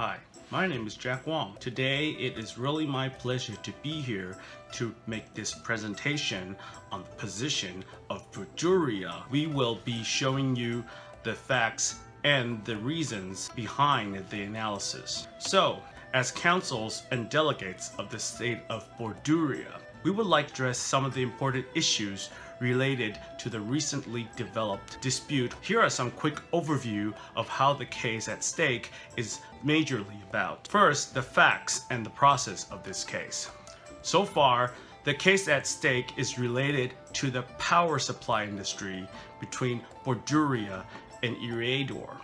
Hi, my name is Jack Wang. Today it is really my pleasure to be here to make this presentation on the position of Borduria. We will be showing you the facts and the reasons behind the analysis. So, as councils and delegates of the state of Borduria, we would like to address some of the important issues related to the recently developed dispute. Here are some quick overview of how the case at stake is majorly about. First, the facts and the process of this case. So far, the case at stake is related to the power supply industry between Borduria and Ecuador.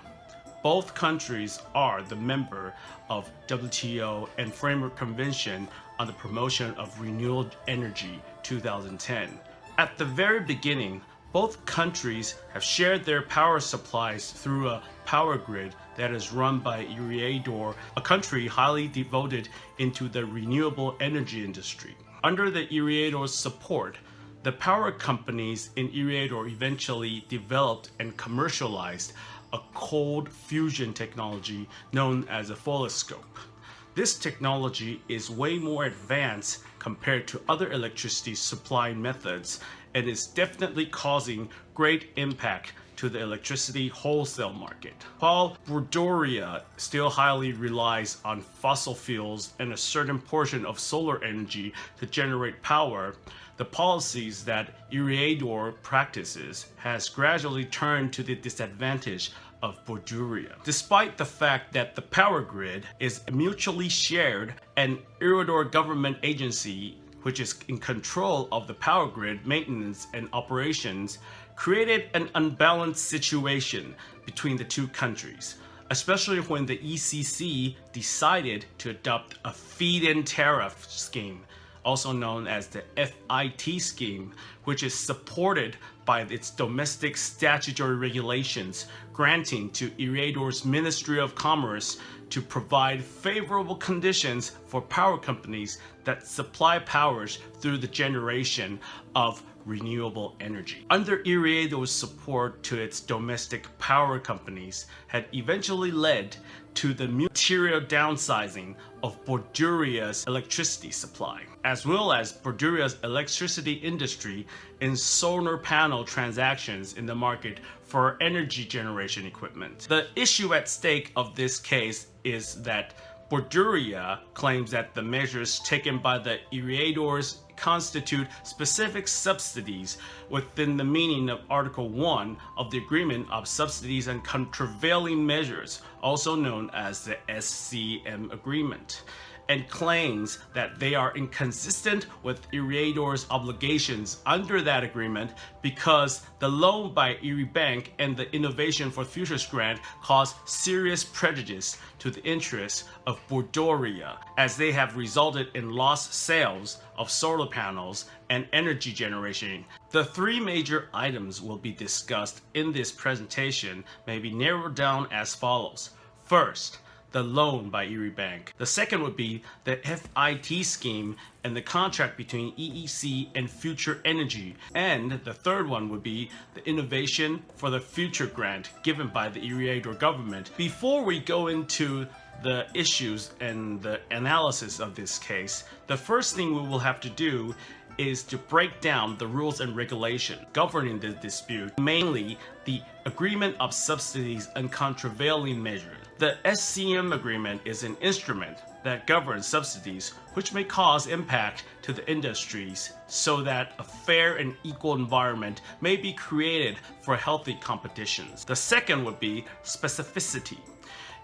Both countries are the member of WTO and Framework Convention on the Promotion of Renewable Energy 2010. At the very beginning, both countries have shared their power supplies through a power grid that is run by Ecuador, a country highly devoted into the renewable energy industry. Under the Ecuador's support, the power companies in Ecuador eventually developed and commercialized a cold fusion technology known as a foloscope. This technology is way more advanced compared to other electricity supply methods and is definitely causing great impact to the electricity wholesale market. While Borduria still highly relies on fossil fuels and a certain portion of solar energy to generate power, the policies that Ecuador practices has gradually turned to the disadvantage of Borduria. Despite the fact that the power grid is mutually shared, an Ecuador government agency which is in control of the power grid maintenance and operations created an unbalanced situation between the two countries, especially when the ECC decided to adopt a feed-in tariff scheme, also known as the FIT scheme, which is supported by its domestic statutory regulations, granting to Ecuador's Ministry of Commerce to provide favorable conditions for power companies that supply powers through the generation of renewable energy. Under Ecuador's support to its domestic power companies had eventually led to the material downsizing of Borduria's electricity supply, as well as Borduria's electricity industry in solar panel transactions in the market for energy generation equipment. The issue at stake of this case is that Borduria claims that the measures taken by the Ecuadors constitute specific subsidies within the meaning of Article 1 of the Agreement of Subsidies and Countervailing Measures, also known as the SCM Agreement, and claims that they are inconsistent with Ecuador's obligations under that agreement because the loan by Bank and the Innovation for Futures grant cause serious prejudice to the interests of Borduria, as they have resulted in lost sales of solar panels and energy generation. The three major items will be discussed in this presentation may be narrowed down as follows. First, the loan by Bank. The second would be the FIT scheme and the contract between EEC and Future Energy. And the third one would be the Innovation for the Future grant given by the Ecuador government. Before we go into the issues and the analysis of this case, the first thing we will have to do is to break down the rules and regulations governing the dispute, mainly the Agreement of Subsidies and Countervailing Measures. The SCM agreement is an instrument that governs subsidies which may cause impact to the industries so that a fair and equal environment may be created for healthy competitions. The second would be specificity.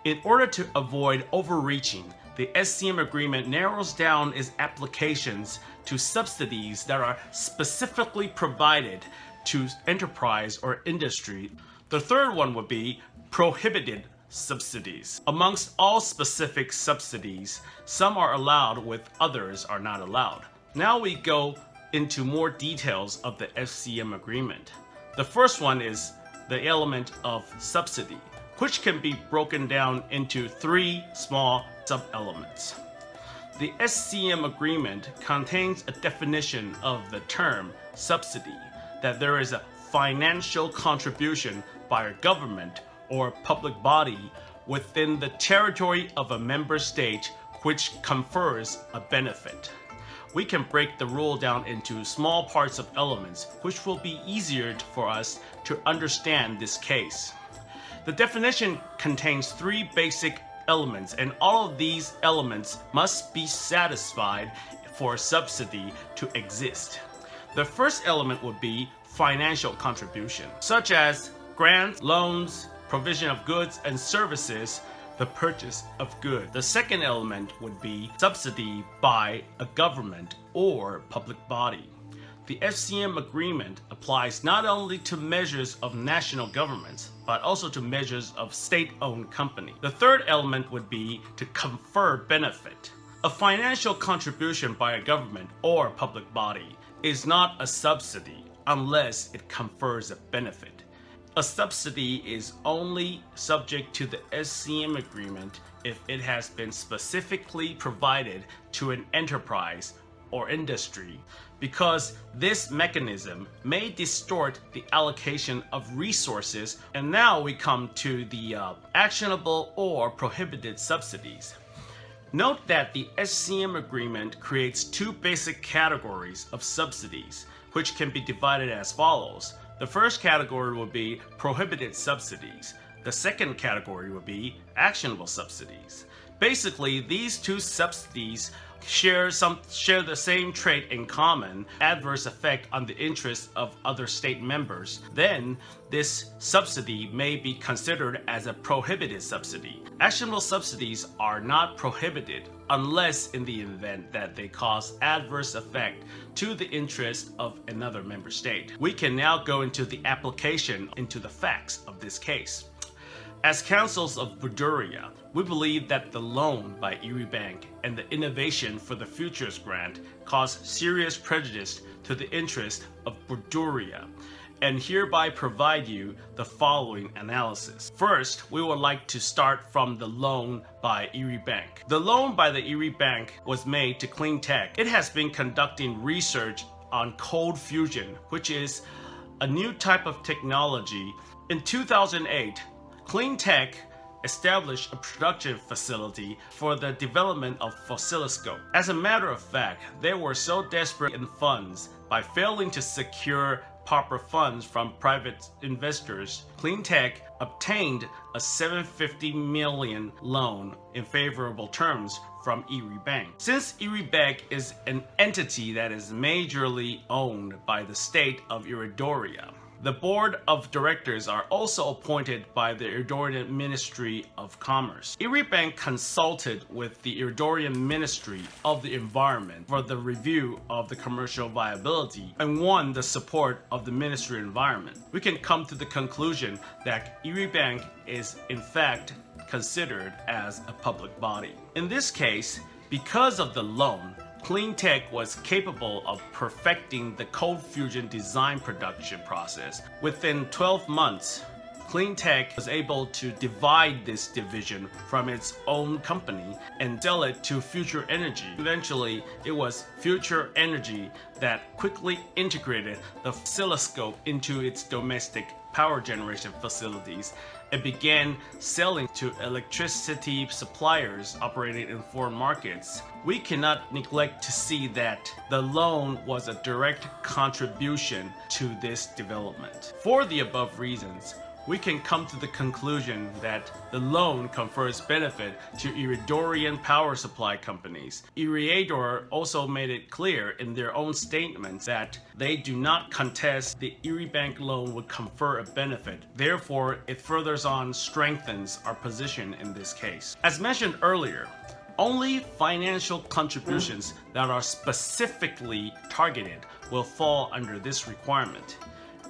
In order to avoid overreaching, the SCM agreement narrows down its applications to subsidies that are specifically provided to enterprise or industry. The third one would be prohibited subsidies. Amongst all specific subsidies, some are allowed with others are not allowed. Now we go into more details of the SCM agreement. The first one is the element of subsidy, which can be broken down into three small sub-elements. The SCM agreement contains a definition of the term subsidy, that there is a financial contribution by a government or public body within the territory of a member state which confers a benefit. We can break the rule down into small parts of elements, which will be easier for us to understand this case. The definition contains three basic elements, and all of these elements must be satisfied for a subsidy to exist. The first element would be financial contribution, such as grants, loans, provision of goods and services, the purchase of goods. The second element would be subsidy by a government or public body. The FCM agreement applies not only to measures of national governments, but also to measures of state-owned companies. The third element would be to confer benefit. A financial contribution by a government or public body is not a subsidy unless it confers a benefit. A subsidy is only subject to the SCM agreement if it has been specifically provided to an enterprise or industry, because this mechanism may distort the allocation of resources. And now we come to the actionable or prohibited subsidies. Note that the SCM agreement creates two basic categories of subsidies, which can be divided as follows. The first category would be prohibited subsidies. The second category would be actionable subsidies. Basically, these two subsidies share the same trait in common, adverse effect on the interests of other state members. Then this subsidy may be considered as a prohibited subsidy. Actionable subsidies are not prohibited unless in the event that they cause adverse effect to the interest of another member state. We can now go into the application into the facts of this case. As counsels of Buduria, we believe that the loan by Erie Bank and the innovation for the futures grant caused serious prejudice to the interest of Buduria, and hereby provide you the following analysis. First, we would like to start from the loan by Erie Bank. The loan by the Erie Bank was made to Clean Tech. It has been conducting research on cold fusion, which is a new type of technology. In 2008, Clean Tech established a production facility for the development of oscilloscope. As a matter of fact, they were so desperate in funds, by failing to secure proper funds from private investors, Clean Tech obtained a $750 million loan in favorable terms from Erie Bank. Since Erie Bank is an entity that is majorly owned by the state of Eridorian, the board of directors are also appointed by the Eridorian Ministry of Commerce. Erie Bank consulted with the Eridorian Ministry of the Environment for the review of the commercial viability and won the support of the Ministry of Environment. We can come to the conclusion that Erie Bank is in fact considered as a public body. In this case, because of the loan, Clean Tech was capable of perfecting the cold fusion design production process. Within 12 months, Clean Tech was able to divide this division from its own company and sell it to Future Energy. Eventually, it was Future Energy that quickly integrated the oscilloscope into its domestic power generation facilities and began selling to electricity suppliers operating in foreign markets. We cannot neglect to see that the loan was a direct contribution to this development. For the above reasons, we can come to the conclusion that the loan confers benefit to Eridorian power supply companies. Eriador also made it clear in their own statements that they do not contest the Erie Bank loan would confer a benefit. Therefore, it furthers on strengthens our position in this case. As mentioned earlier, only financial contributions that are specifically targeted will fall under this requirement.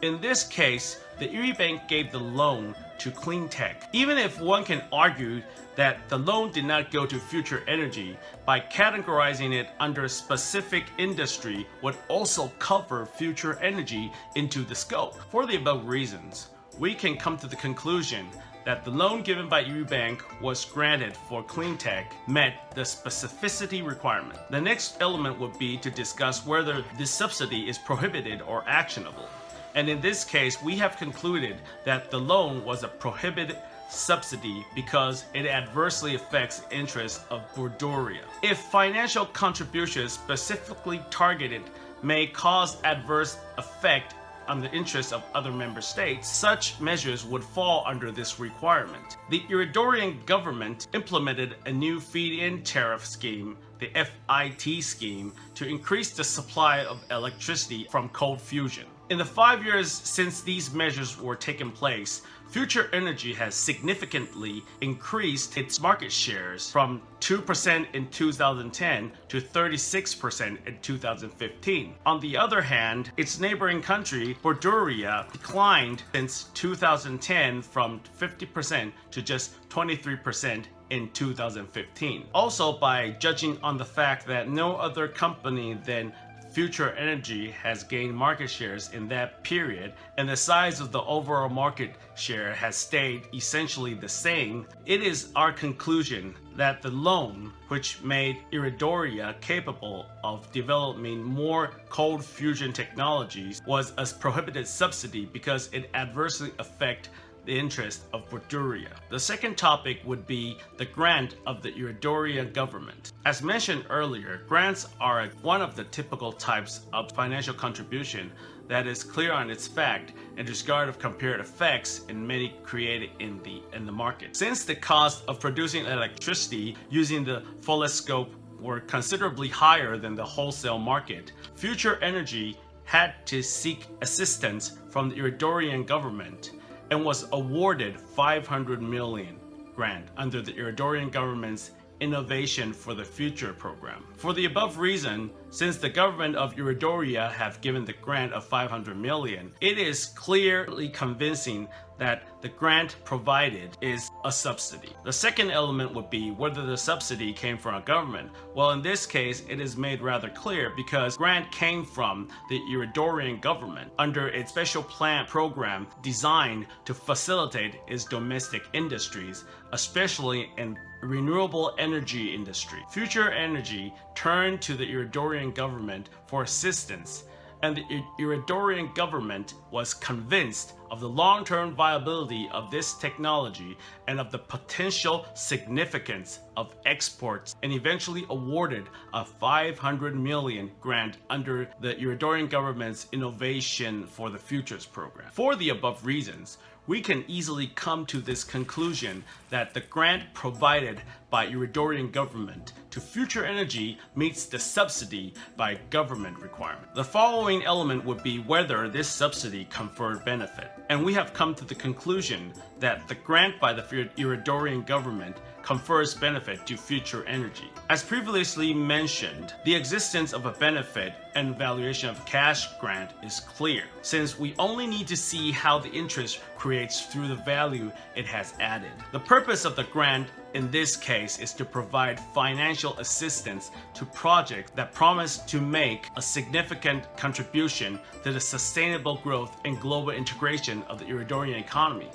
In this case, the Erie Bank gave the loan to Clean Tech. Even if one can argue that the loan did not go to Future Energy, by categorizing it under specific industry would also cover Future Energy into the scope. For the above reasons, we can come to the conclusion that the loan given by Erie Bank was granted for Clean Tech met the specificity requirement. The next element would be to discuss whether this subsidy is prohibited or actionable. And in this case, we have concluded that the loan was a prohibited subsidy because it adversely affects the interests of Borduria. If financial contributions specifically targeted may cause adverse effect on the interests of other member states, such measures would fall under this requirement. The Ecuadorian government implemented a new feed-in tariff scheme, the FIT scheme, to increase the supply of electricity from cold fusion. In the 5 years since these measures were taking place, Future Energy has significantly increased its market shares from 2% in 2010 to 36% in 2015. On the other hand, its neighboring country, Borduria, declined since 2010 from 50% to just 23% in 2015. Also, by judging on the fact that no other company than Future Energy has gained market shares in that period, and the size of the overall market share has stayed essentially the same, it is our conclusion that the loan, which made Iridoria capable of developing more cold fusion technologies, was a prohibited subsidy because it adversely affected the interest of Borduria. The second topic would be the grant of the Ecuadorian government. As mentioned earlier, grants are one of the typical types of financial contribution that is clear on its fact and disregard of compared effects in many created in the market. Since the cost of producing electricity using the fullest scope were considerably higher than the wholesale market, Future Energy had to seek assistance from the Ecuadorian government and was awarded 500 million grant under the Ecuadorian government's Innovation for the Future program. For the above reason, since the government of Ecuadoria have given the grant of 500 million, it is clearly convincing that the grant provided is a subsidy. The second element would be whether the subsidy came from a government. Well, in this case, it is made rather clear because grant came from the Ecuadorian government under its special plan program designed to facilitate its domestic industries, especially in renewable energy industry. Future Energy turned to the Ecuadorian government for assistance, and the Ecuadorian government was convinced of the long-term viability of this technology and of the potential significance of exports, and eventually awarded a 500 million grant under the Ecuadorian government's Innovation for the Futures program. For the above reasons, we can easily come to this conclusion that the grant provided by Ecuadorian government to Future Energy meets the subsidy by government requirement. The following element would be whether this subsidy conferred benefit. And we have come to the conclusion that the grant by the Ecuadorian government confers benefit to Future Energy. As previously mentioned, the existence of a benefit and valuation of cash grant is clear, since we only need to see how the interest creates through the value it has added. The purpose of the grant in this case is to provide financial assistance to projects that promise to make a significant contribution to the sustainable growth and global integration of the Ecuadorian economy.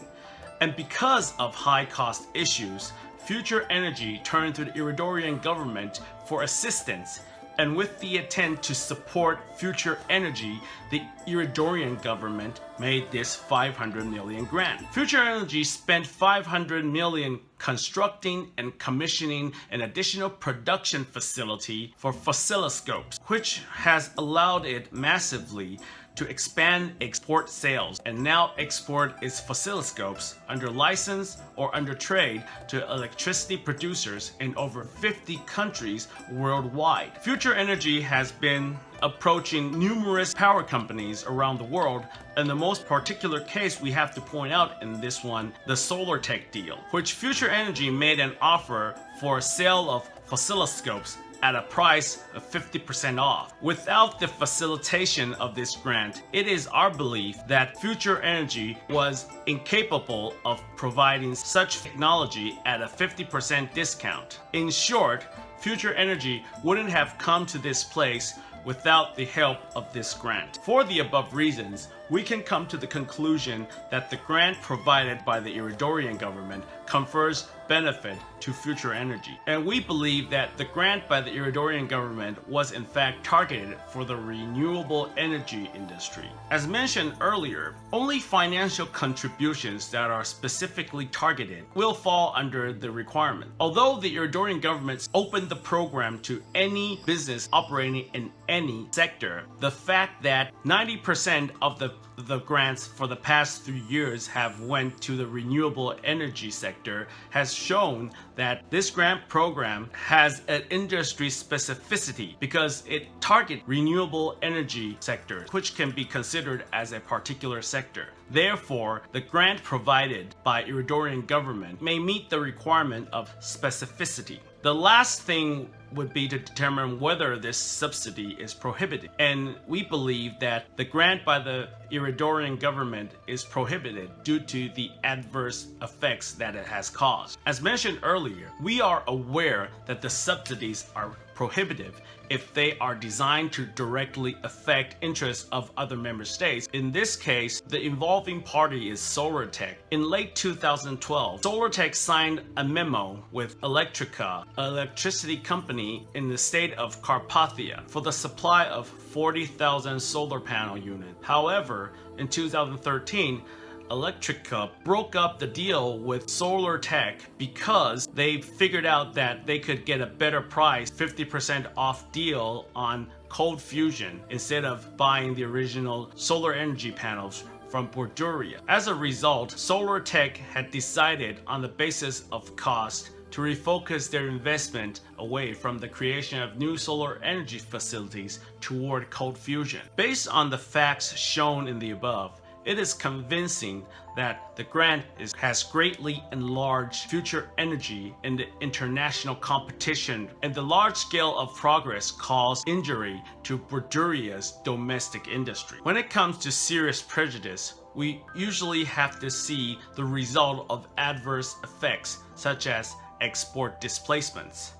And because of high cost issues, Future Energy turned to the Ecuadorian government for assistance, and with the intent to support Future Energy, the Ecuadorian government made this 500 million grant. Future Energy spent 500 million constructing and commissioning an additional production facility for oscilloscopes, which has allowed it massively to expand export sales and now export its oscilloscopes under license or under trade to electricity producers in over 50 countries worldwide. Future Energy has been approaching numerous power companies around the world, and the most particular case we have to point out in this one, the Solar Tech deal, which Future Energy made an offer for a sale of oscilloscopes at a price of 50% off. Without the facilitation of this grant, it is our belief that Future Energy was incapable of providing such technology at a 50% discount. In short, Future Energy wouldn't have come to this place without the help of this grant. For the above reasons, we can come to the conclusion that the grant provided by the Ecuadorian government confers benefit to future energy. And we believe that the grant by the Ecuadorian government was in fact targeted for the renewable energy industry. As mentioned earlier, only financial contributions that are specifically targeted will fall under the requirement. Although the Ecuadorian government opened the program to any business operating in any sector, the fact that 90% of the grants for the past 3 years have went to the renewable energy sector has shown that this grant program has an industry specificity because it targets renewable energy sectors, which can be considered as a particular sector. Therefore, the grant provided by Ecuadorian government may meet the requirement of specificity. The last thing would be to determine whether this subsidy is prohibited. And we believe that the grant by the Ecuadorian government is prohibited due to the adverse effects that it has caused. As mentioned earlier, we are aware that the subsidies are prohibitive if they are designed to directly affect interests of other member states. In this case, the involving party is Solartech. In late 2012, Solartech signed a memo with Electrica, an electricity company in the state of Carpathia, for the supply of 40,000 solar panel units. However, in 2013, Electrica broke up the deal with Solartech because they figured out that they could get a better price, 50% off deal on cold fusion instead of buying the original solar energy panels from Borduria. As a result, Solartech had decided on the basis of cost to refocus their investment away from the creation of new solar energy facilities toward cold fusion. Based on the facts shown in the above, it is convincing that the grant has greatly enlarged future energy in the international competition, and the large scale of progress caused injury to Borduria's domestic industry. When it comes to serious prejudice, we usually have to see the result of adverse effects such as export displacements.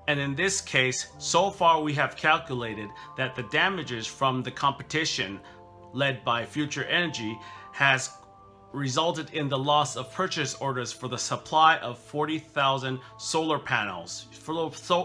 And in this case, so far we have calculated that the damages from the competition led by Future Energy has resulted in the loss of purchase orders for the supply of 40,000 solar panels,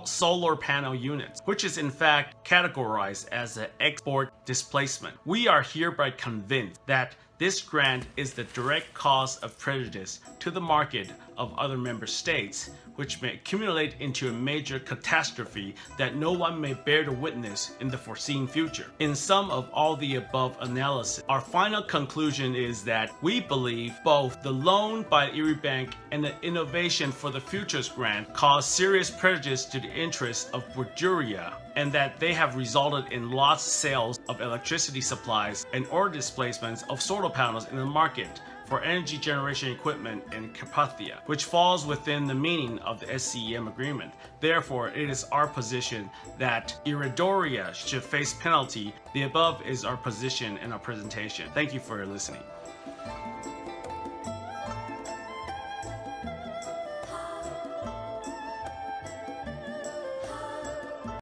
solar panel units, which is in fact categorized as an export displacement. We are hereby convinced that this grant is the direct cause of prejudice to the market of other member states, which may accumulate into a major catastrophe that no one may bear to witness in the foreseen future. In sum of all the above analysis, our final conclusion is that we believe both the loan by Bank and the Innovation for the Futures grant cause serious prejudice to the interests of Borduria, and that they have resulted in lost sales of electricity supplies and order displacements of solar panels in the market for energy generation equipment in Carpathia, which falls within the meaning of the SCEM agreement. Therefore, it is our position that Ecuador should face penalty. The above is our position in our presentation. Thank you for listening.